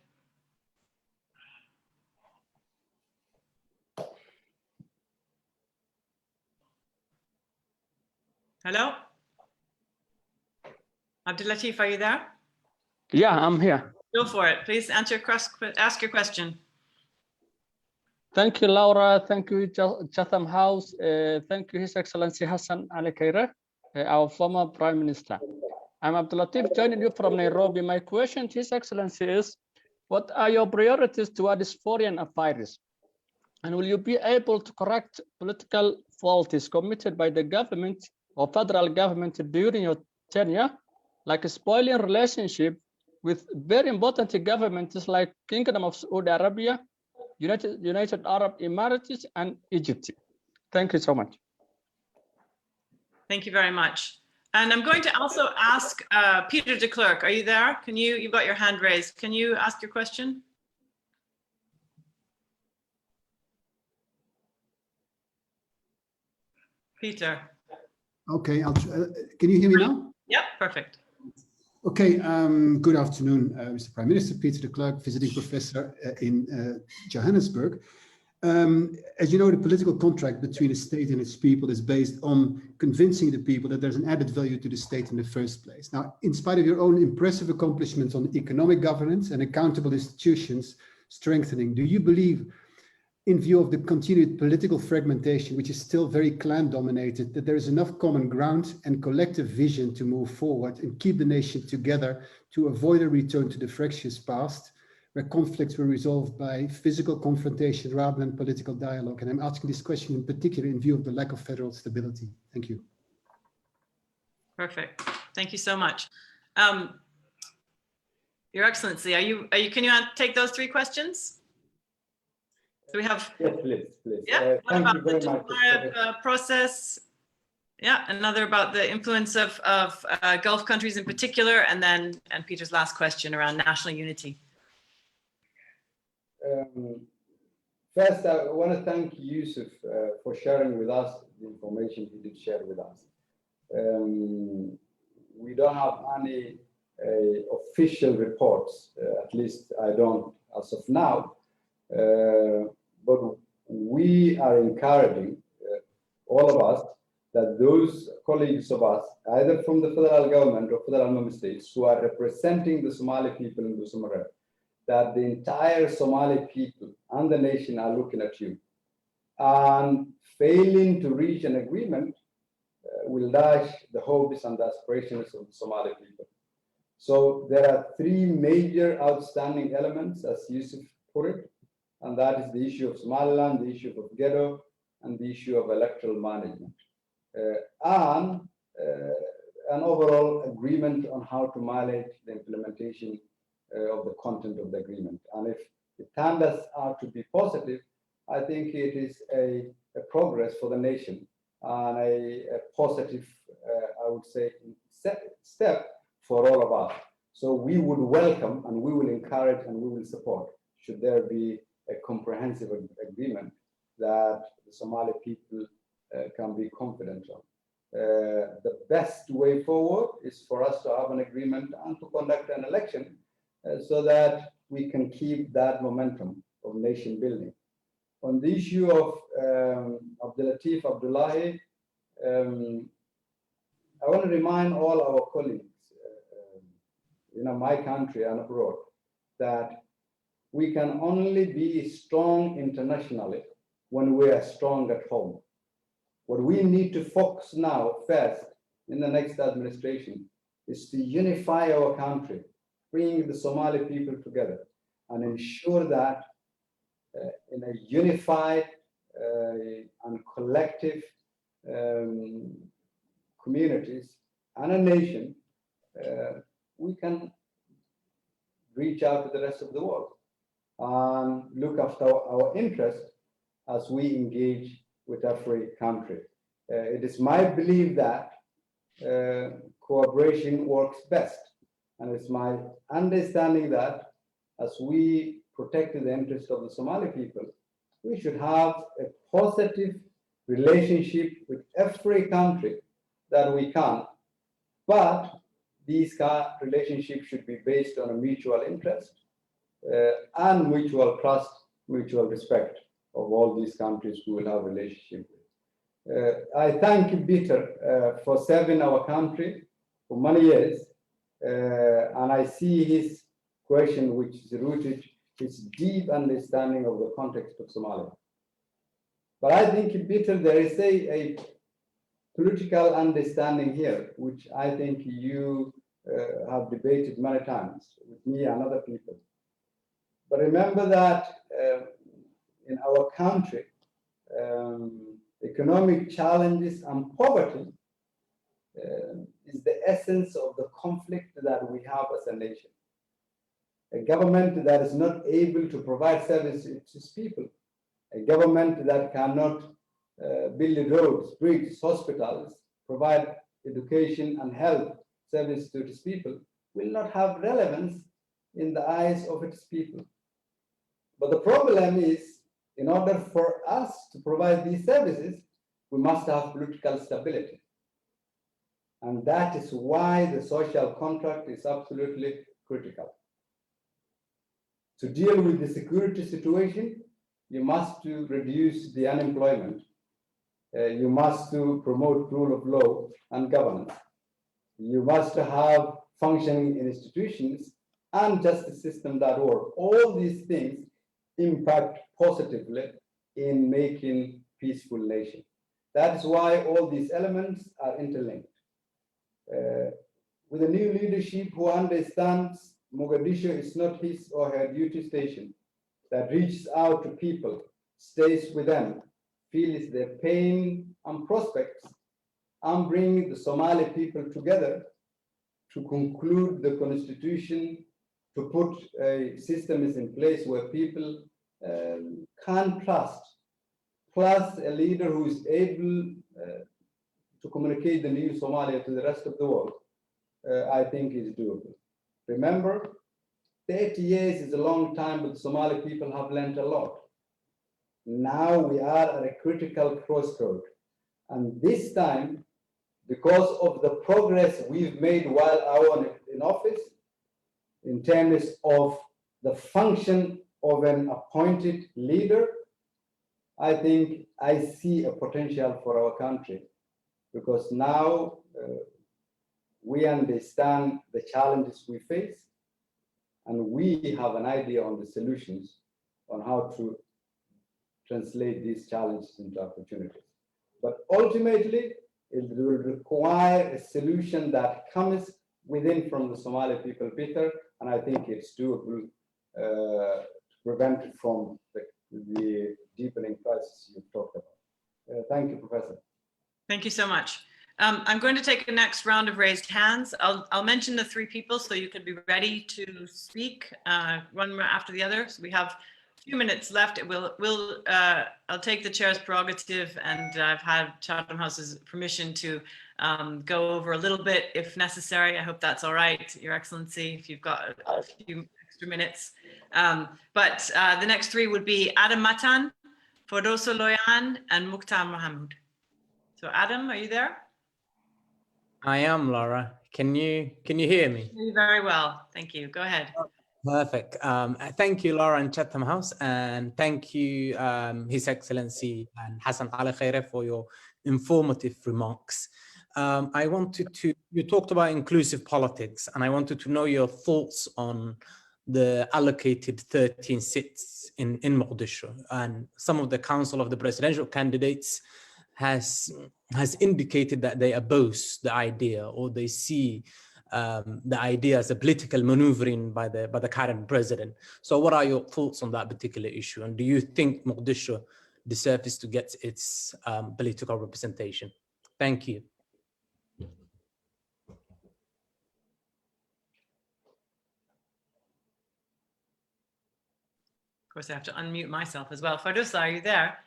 Hello? Abdulatif, are you there? Yeah, I'm here. Go for it. Please ask your question. Thank you, Laura. Thank you, Chatham House. Thank you, His Excellency Hassan Ali Khaire, our former Prime Minister. I'm Abdulatif, joining you from Nairobi. My question to His Excellency is, what are your priorities towards foreign affairs? And will you be able to correct political faults committed by the government or federal government during your tenure, like a spoiling relationship with very important governments like Kingdom of Saudi Arabia, United Arab Emirates, and Egypt? Thank you so much. Thank you very much. And I'm going to also ask Peter de Klerk. Are you there? Can you've got your hand raised. Can you ask your question? Peter. Okay, can you hear me now? Yeah, perfect. Okay, good afternoon, Mr. Prime Minister. Peter de Klerk, visiting professor in Johannesburg. As you know, the political contract between a state and its people is based on convincing the people that there's an added value to the state in the first place. Now, in spite of your own impressive accomplishments on economic governance and accountable institutions strengthening, do you believe, in view of the continued political fragmentation, which is still very clan-dominated, that there is enough common ground and collective vision to move forward and keep the nation together to avoid a return to the fractious past, where conflicts were resolved by physical confrontation rather than political dialogue? And I'm asking this question in particular in view of the lack of federal stability. Thank you. Perfect. Thank you so much. Your Excellency, can you take those three questions? So we have, yes, please. Yeah, one thank about you very the much. process. Yeah, another about the influence of Gulf countries in particular, and Peter's last question around national unity. First, I want to thank Yusuf for sharing with us the information he did share with us. We don't have any official reports, at least I don't as of now, but we are encouraging all of us that those colleagues of us, either from the federal government or federal member states, who are representing the Somali people in Dusamareb, that the entire Somali people and the nation are looking at you. And failing to reach an agreement will dash the hopes and aspirations of the Somali people. So there are three major outstanding elements, as Yusuf put it, and that is the issue of Somaliland, the issue of ghetto, and the issue of electoral management, and an overall agreement on how to manage the implementation of the content of the agreement. And if it turned out to be positive, I think it is a progress for the nation and a positive, I would say, step for all of us. So we would welcome and we will encourage and we will support, should there be a comprehensive agreement that the Somali people can be confident on. The best way forward is for us to have an agreement and to conduct an election so that we can keep that momentum of nation building. On the issue of Abdulatif Abdullahi, I want to remind all our colleagues, my country and abroad, that we can only be strong internationally when we are strong at home. What we need to focus now first in the next administration is to unify our country, bring the Somali people together and ensure that in a unified and collective communities and a nation, we can reach out to the rest of the world and look after our interests as we engage with every country. It is my belief that cooperation works best. And it's my understanding that as we protect the interests of the Somali people, we should have a positive relationship with every country that we can. But these relationships should be based on a mutual interest and mutual trust, mutual respect of all these countries we will have a relationship with. I thank Peter for serving our country for many years, and I see his question, which is rooted his deep understanding of the context of Somalia. But I think, Peter, there is a political understanding here, which I think you have debated many times with me and other people. But remember that in our country, economic challenges and poverty is the essence of the conflict that we have as a nation. A government that is not able to provide services to its people, a government that cannot build roads, bridges, hospitals, provide education and health service to its people, will not have relevance in the eyes of its people. But the problem is, in order for us to provide these services, we must have political stability. And that is why the social contract is absolutely critical. To deal with the security situation, you must reduce the unemployment. You must promote rule of law and governance. You must have functioning institutions and justice system that work. All these things impact positively in making peaceful nation. That is why all these elements are interlinked. With a new leadership who understands Mogadishu is not his or her duty station, that reaches out to people, stays with them, feels their pain and prospects, and brings the Somali people together to conclude the constitution, to put a system in place where people can trust, plus a leader who is able to communicate the new Somalia to the rest of the world, I think is doable. Remember, 30 years is a long time, but the Somali people have learned a lot. Now we are at a critical crossroad. And this time, because of the progress we've made while I was in office, in terms of the function of an appointed leader, I think I see a potential for our country, because now we understand the challenges we face, and we have an idea on the solutions on how to translate these challenges into opportunities. But ultimately, it will require a solution that comes within from the Somali people, Peter, and I think it's doable to prevent it from the deepening crisis you've talked about. Thank you, Professor. Thank you so much. I'm going to take the next round of raised hands. I'll mention the three people so you can be ready to speak one after the other. So we have a few minutes left. I'll take the chair's prerogative, and I've had Chatham House's permission to go over a little bit if necessary. I hope that's all right, Your Excellency, if you've got a few extra minutes. But the next three would be Adam Matan, Fodoso Loyan, and Mukhtar Mohammed. So Adam, are you there? I am, Laura. Can you hear me? Very well, thank you. Go ahead. Perfect. Thank you, Laura and Chatham House, and thank you, His Excellency and Hassan Ali Khaire, for your informative remarks. You talked about inclusive politics, and I wanted to know your thoughts on the allocated 13 seats in Mogadishu. And some of the Council of the Presidential Candidates has indicated that they oppose the idea, or they see the idea as a political maneuvering by the current president. So what are your thoughts on that particular issue? And do you think Mogadishu deserves to get its political representation? Thank you. Of course, I have to unmute myself as well. Fardusa, are you there?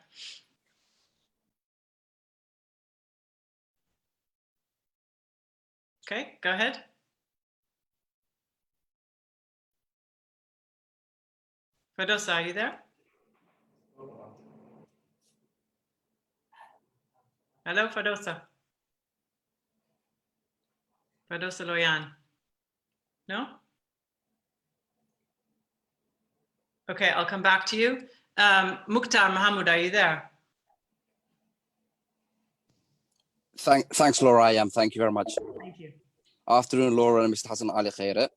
Okay, go ahead. Fardusa, are you there? Hello, Fardusa. Fardusa Loyan. No? Okay, I'll come back to you. Mukhtar Mohammed, are you there? Thanks, Laura. I am. Thank you very much. Thank you. Afternoon, Laura and Mr. Hassan Ali Khaire.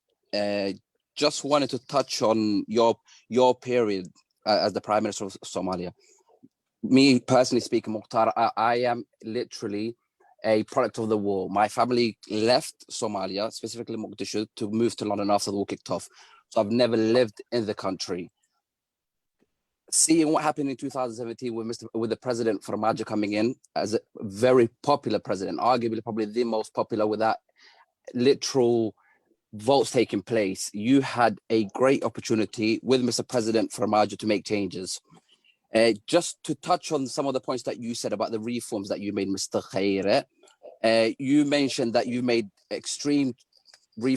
Just wanted to touch on your period as the Prime Minister of Somalia. Me personally speaking, Mukhtar, I am literally a product of the war. My family left Somalia, specifically Mogadishu, to move to London after the war kicked off. So I've never lived in the country. Seeing what happened in 2017 with the President Farmajo coming in as a very popular president, arguably probably the most popular, with that literal votes taking place, you had a great opportunity with Mr. President Farmajo to make changes. Just to touch on some of the points that you said about the reforms that you made, Mr. Khaire, you mentioned that you made extreme very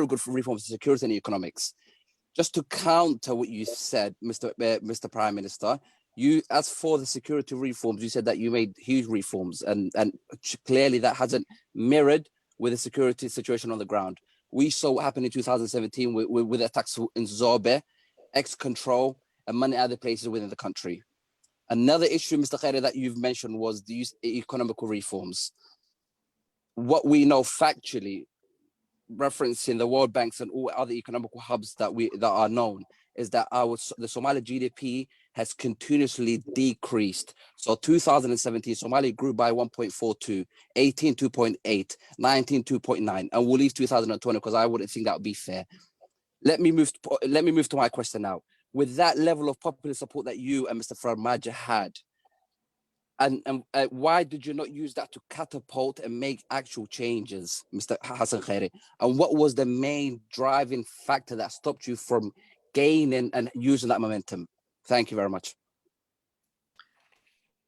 good reforms in security and economics. Just to counter what you said, Mr. Prime Minister, as for the security reforms, you said that you made huge reforms, and clearly that hasn't mirrored with the security situation on the ground. We saw what happened in 2017 with attacks in Zobe, X-Control, and many other places within the country. Another issue, Mr. Khaire, that you've mentioned was the economical reforms. What we know factually, referencing the World Banks and all other economical hubs that are known, is that the Somali GDP has continuously decreased. So 2017, Somalia grew by 1.42, 18, 2.8, 19, 2.9, and we'll leave 2020 because I wouldn't think that would be fair. Let me move to my question now. With that level of popular support that you and Mr. Farmajo had, and why did you not use that to catapult and make actual changes, Mr. Hassan Khaire? And what was the main driving factor that stopped you from gaining and using that momentum? Thank you very much.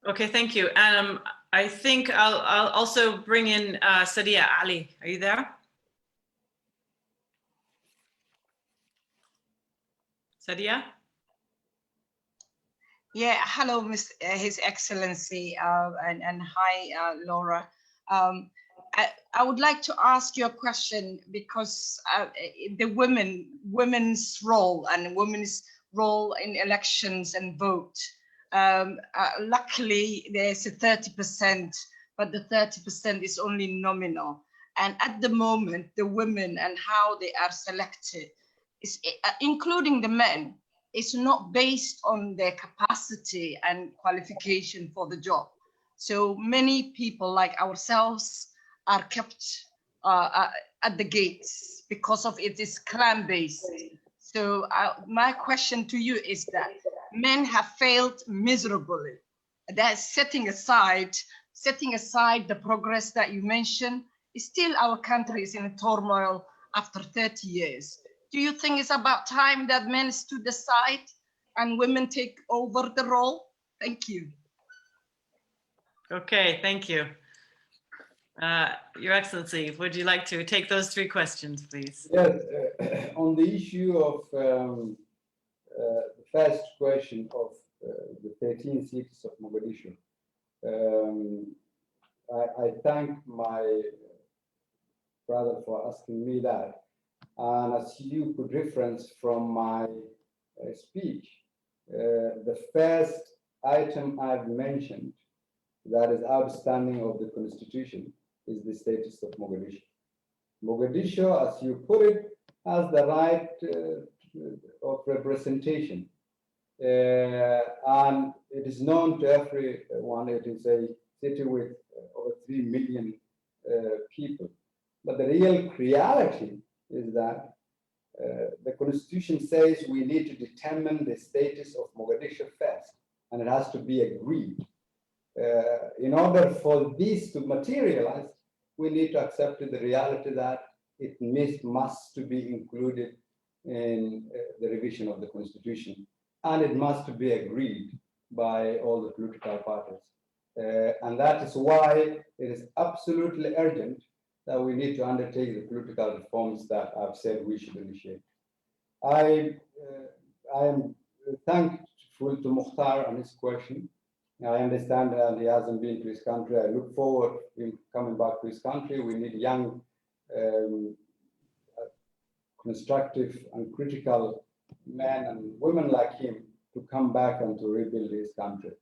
Okay, thank you. I think I'll also bring in Sadia Ali. Are you there? Sadia? Yeah, hello, His Excellency, and hi, Laura. I would like to ask you a question because the women's role and women's role in elections and vote. Luckily, there's a 30%, but the 30% is only nominal. And at the moment, the women and how they are selected, including the men, is not based on their capacity and qualification for the job. So many people like ourselves are kept at the gates because of it is clan-based. So my question to you is that men have failed miserably. That's setting aside the progress that you mentioned. Still, our country is in a turmoil after 30 years. Do you think it's about time that men stood aside and women take over the role? Thank you. Okay, thank you. Your Excellency, would you like to take those 3 questions, please? Yes, on the issue of the first question of the 13 cities of Mogadishu, I thank my brother for asking me that. And as you could reference from my speech, the first item I've mentioned that is outstanding of the Constitution is the status of Mogadishu. Mogadishu, as you put it, has the right of representation. And it is known to everyone, it is a city with over 3 million people. But the real reality is that the Constitution says we need to determine the status of Mogadishu first, and it has to be agreed. In order for this to materialize, we need to accept the reality that it must to be included in the revision of the Constitution, and it must be agreed by all the political parties. And that is why it is absolutely urgent that we need to undertake the political reforms that I've said we should initiate. I am thankful to Mukhtar on his question. I understand that he hasn't been to his country. I look forward to him coming back to his country. We need young, constructive and critical men and women like him to come back and to rebuild his country.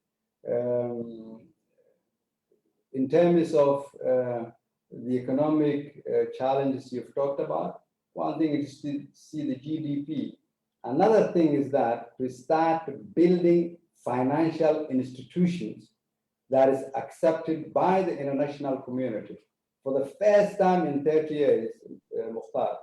In terms of the economic challenges you've talked about, one thing is to see the GDP. Another thing is that to start building financial institutions that is accepted by the international community. For the first time in 30 years, Mukhtar,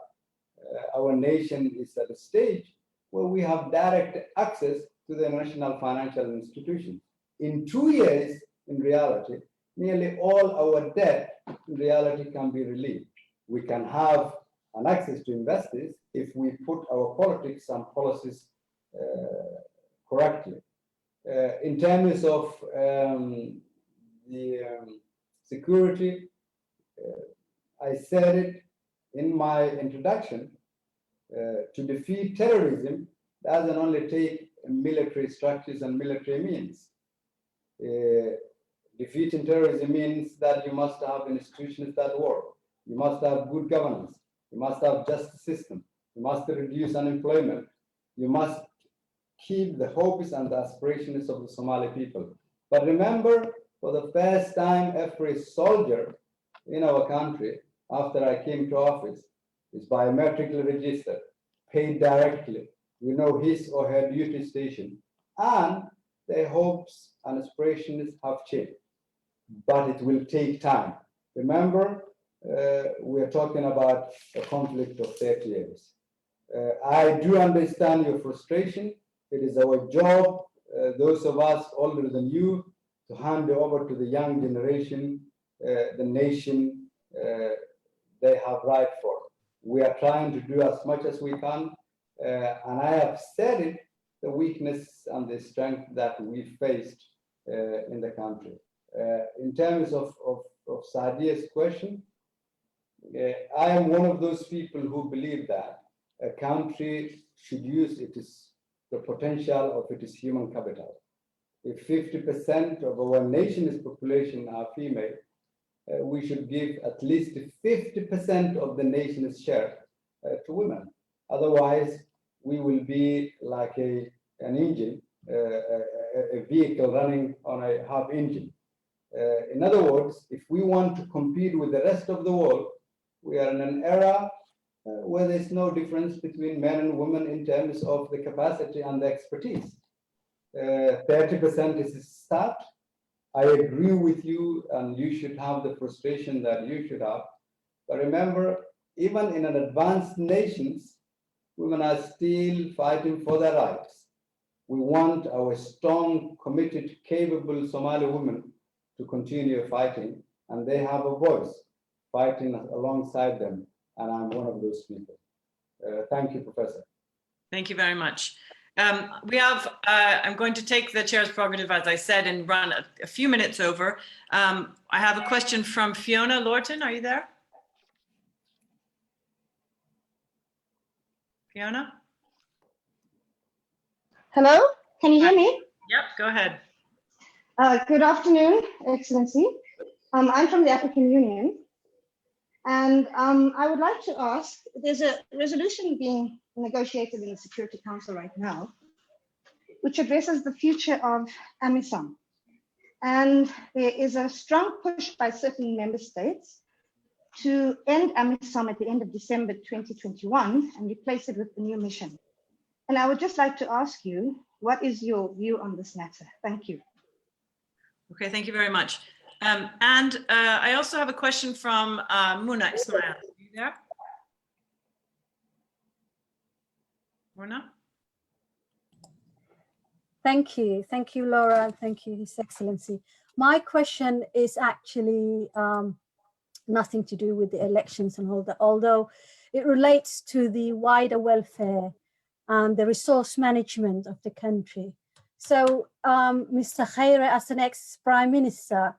our nation is at a stage where we have direct access to the international financial institutions. In 2 years, in reality, nearly all our debt in reality can be relieved. We can have an access to investors if we put our politics and policies correctly. In terms of the security, I said it in my introduction, to defeat terrorism doesn't only take military structures and military means. Defeating terrorism means that you must have institutions that work. You must have good governance. You must have justice system. You must reduce unemployment. You must keep the hopes and the aspirations of the Somali people. But remember, for the first time, every soldier in our country, after I came to office, is biometrically registered, paid directly. We know his or her duty station, and their hopes and aspirations have changed. But it will take time. Remember, we are talking about a conflict of 30 years. I do understand your frustration. It is our job, those of us older than you, to hand over to the young generation the nation they have right for. We are trying to do as much as we can, and I have said it, the weakness and the strength that we faced in the country. In terms of Sadia's question, I am one of those people who believe that a country should use the potential of its human capital. If 50% of our nation's population are female, we should give at least 50% of the nation's share to women. Otherwise, we will be like an engine, a vehicle running on a half engine. In other words, if we want to compete with the rest of the world, we are in an era where there's no difference between men and women in terms of the capacity and the expertise. 30% is a start. I agree with you, and you should have the frustration that you should have. But remember, even in an advanced nations, women are still fighting for their rights. We want our strong, committed, capable Somali women to continue fighting, and they have a voice fighting alongside them, and I'm one of those people. Thank you, Professor. Thank you very much. I'm going to take the chair's prerogative, as I said, and run a few minutes over. I have a question from Fiona Lorton. Are you there? Fiona? Hello, can you hear me? Yep, go ahead. Good afternoon, Excellency. I'm from the African Union, and I would like to ask, there's a resolution being negotiated in the Security Council right now, which addresses the future of AMISOM. And there is a strong push by certain member states to end AMISOM at the end of December 2021 and replace it with a new mission. And I would just like to ask you, what is your view on this matter? Thank you. Okay, thank you very much. I also have a question from Muna Ismail. Are you there? Muna? Thank you, Laura, and thank you, His Excellency. My question is actually nothing to do with the elections and all that, although it relates to the wider welfare and the resource management of the country. So, Mr. Khaire, as an ex-Prime Minister,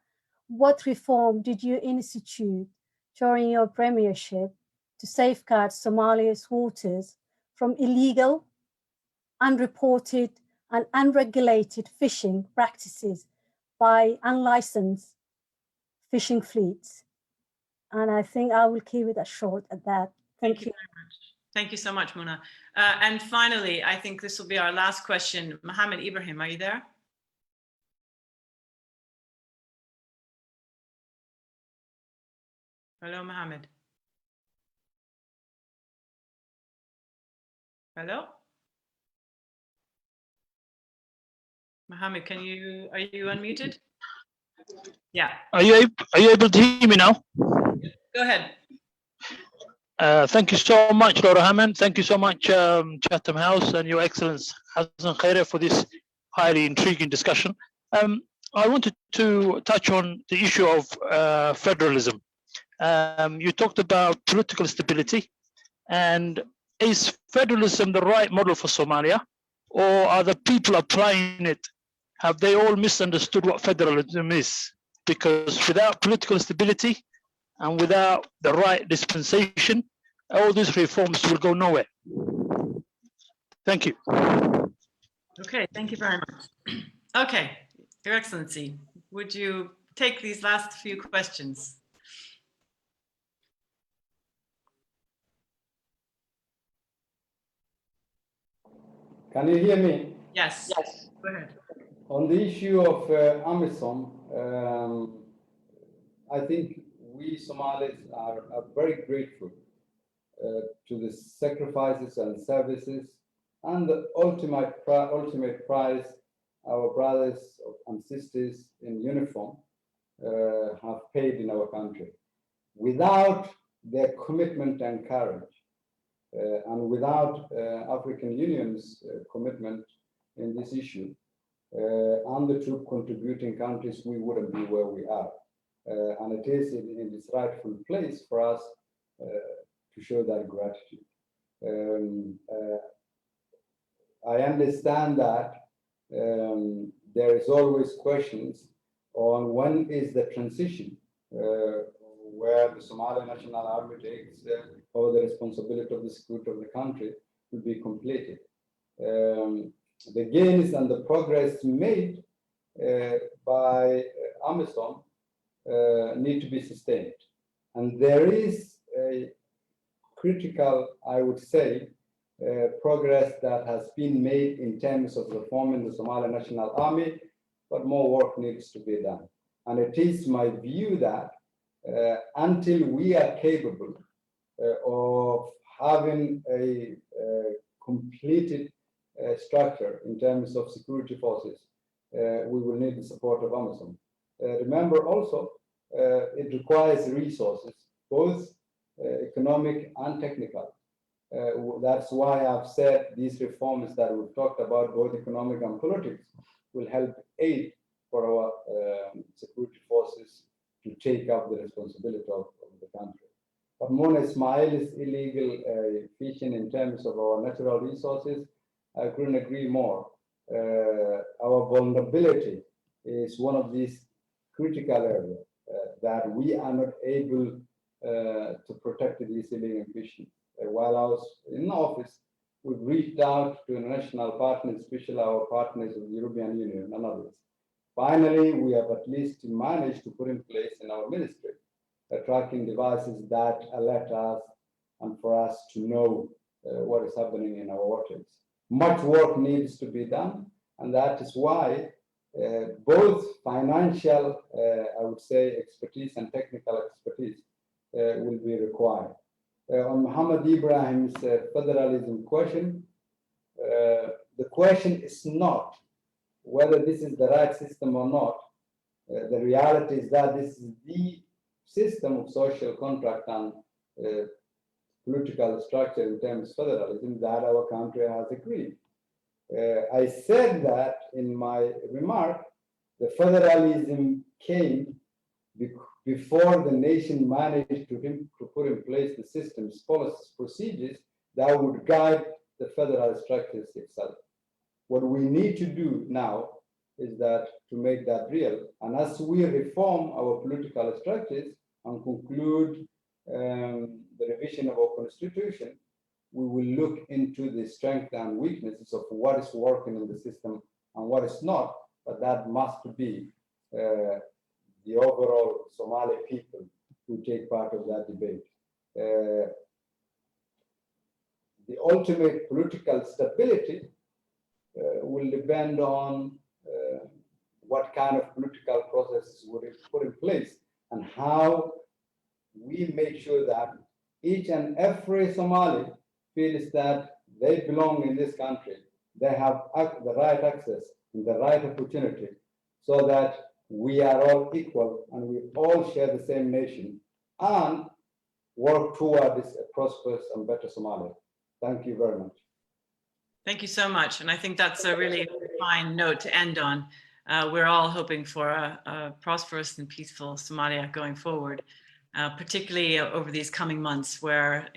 what reform did you institute during your premiership to safeguard Somalia's waters from illegal, unreported, and unregulated fishing practices by unlicensed fishing fleets? And I think I will keep it short at that. Thank you very much. Thank you so much, Muna. And finally, I think this will be our last question. Mohammed Ibrahim, are you there? Hello, Mohammed. Hello? Mohammed, are you unmuted? Yeah. Are you able to hear me now? Go ahead. Thank you so much, Laura Hammond. Thank you so much, Chatham House and Your Excellency Hassan Khaire, for this highly intriguing discussion. I wanted to touch on the issue of federalism. You talked about political stability, and is federalism the right model for Somalia, or are the people applying it, have they all misunderstood what federalism is? Because without political stability and without the right dispensation, all these reforms will go nowhere. Thank you. Okay, thank you very much. Okay, Your Excellency, would you take these last few questions? Can you hear me? Yes. Yes. Go ahead. On the issue of AMISOM, I think we Somalis are very grateful to the sacrifices and services and the ultimate prize our brothers and sisters in uniform have paid in our country. Without their commitment and courage, and without African Union's commitment in this issue, and the troop contributing countries, we wouldn't be where we are. And it is in its rightful place for us to show that gratitude. I understand that there is always questions on when is the transition where the Somali National Army takes over the responsibility of the security of the country will be completed. The gains and the progress made by AMISOM need to be sustained. And there is a critical, I would say, progress that has been made in terms of reforming the Somali National Army, but more work needs to be done. And it is my view that until we are capable of having a completed structure in terms of security forces, we will need the support of Amazon. Remember also, it requires resources, both economic and technical. That's why I've said these reforms that we've talked about, both economic and politics, will help aid for our security forces to take up the responsibility of the country. But Mona Ismail's illegal fishing in terms of our natural resources, I couldn't agree more. Our vulnerability is one of these critical areas that we are not able to protect these illegal fishing. While I was in office, we've reached out to international partners, especially our partners of the European Union and others. Finally, we have at least managed to put in place in our ministry tracking devices that alert us and for us to know what is happening in our waters. Much work needs to be done, and that is why both financial, I would say, expertise and technical expertise will be required. On Muhammad Ibrahim's federalism question, the question is not whether this is the right system or not. The reality is that this is the system of social contract and political structure in terms of federalism that our country has agreed. I said that in my remark, the federalism came before the nation managed to put in place the systems, policies, procedures that would guide the federal structures itself. What we need to do now is that to make that real. And as we reform our political structures and conclude the revision of our constitution, we will look into the strengths and weaknesses of what is working in the system and what is not, but that must be the overall Somali people who take part of that debate. The ultimate political stability will depend on what kind of political processes would be put in place and how we make sure that each and every Somali feels that they belong in this country. They have the right access and the right opportunity so that we are all equal and we all share the same nation and work toward this prosperous and better Somalia. Thank you very much. Thank you so much. And I think that's a really fine note to end on. We're all hoping for a prosperous and peaceful Somalia going forward, particularly over these coming months where,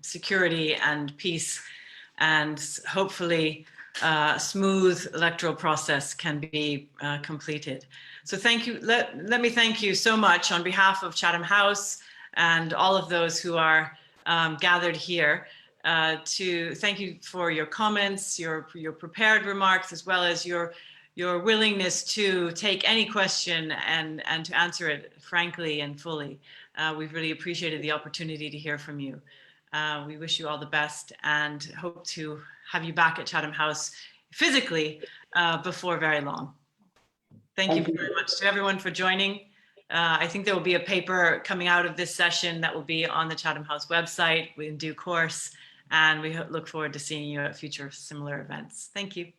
security and peace and hopefully smooth electoral process can be completed. So thank you. Let me thank you so much on behalf of Chatham House and all of those who are gathered here. To thank you for your comments, your prepared remarks, as well as your willingness to take any question and to answer it frankly and fully. We've really appreciated the opportunity to hear from you. We wish you all the best and hope to have you back at Chatham House physically before very long. Thank you very much to everyone for joining. I think there will be a paper coming out of this session that will be on the Chatham House website in due course, and we look forward to seeing you at future similar events. Thank you.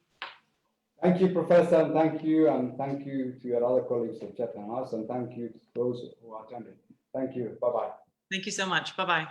Thank you, Professor, and thank you to your other colleagues at Chatham House, and thank you to those who attended. Thank you. Bye-bye. Thank you so much. Bye-bye.